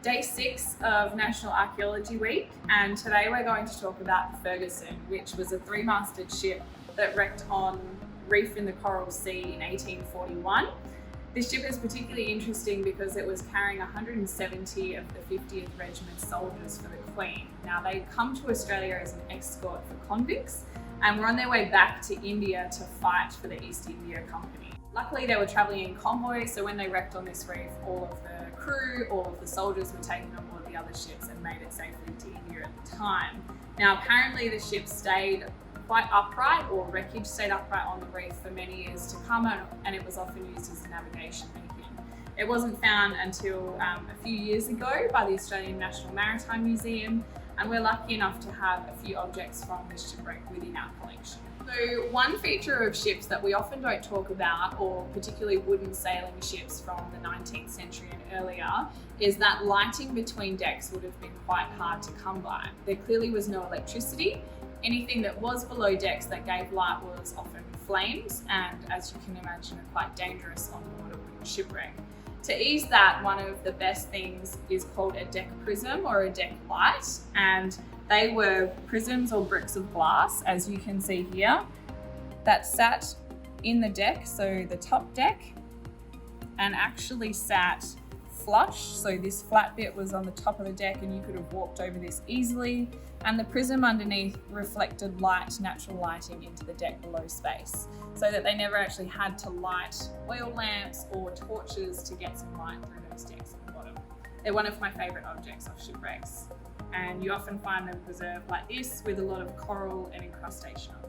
Day 6 of National Archaeology Week, and today we're going to talk about the Fergusson, which was a 3-masted ship that wrecked on reef in the Coral Sea in 1841. This ship is particularly interesting because it was carrying 170 of the 50th Regiment soldiers for the Queen. Now, they'd come to Australia as an escort for convicts and were on their way back to India to fight for the East India Company. Luckily, they were travelling in convoy, so when they wrecked on this reef, all of the crew, all of the soldiers were taken on board the other ships and made it safely to India at the time. Now, apparently the ship stayed quite upright, or wreckage stayed upright on the reef for many years to come, and it was often used as a navigation beacon. It wasn't found until a few years ago by the Australian National Maritime Museum, and we're lucky enough to have a few objects from this shipwreck within our collection. So one feature of ships that we often don't talk about, or particularly wooden sailing ships from the 19th century and earlier, is that lighting between decks would have been quite hard to come by. There clearly was no electricity. Anything that was below decks that gave light was often flames, and as you can imagine, are quite dangerous on board a wooden shipwreck. To ease that, one of the best things is called a deck prism or a deck light, and they were prisms or bricks of glass, as you can see here, that sat in the deck, so the top deck, and actually sat flush. So this flat bit was on the top of the deck and you could have walked over this easily, and the prism underneath reflected light, natural lighting into the deck below space, so that they never actually had to light oil lamps or torches to get some light through those decks at the bottom. They're one of my favourite objects off shipwrecks, and you often find them preserved like this with a lot of coral and incrustation on them.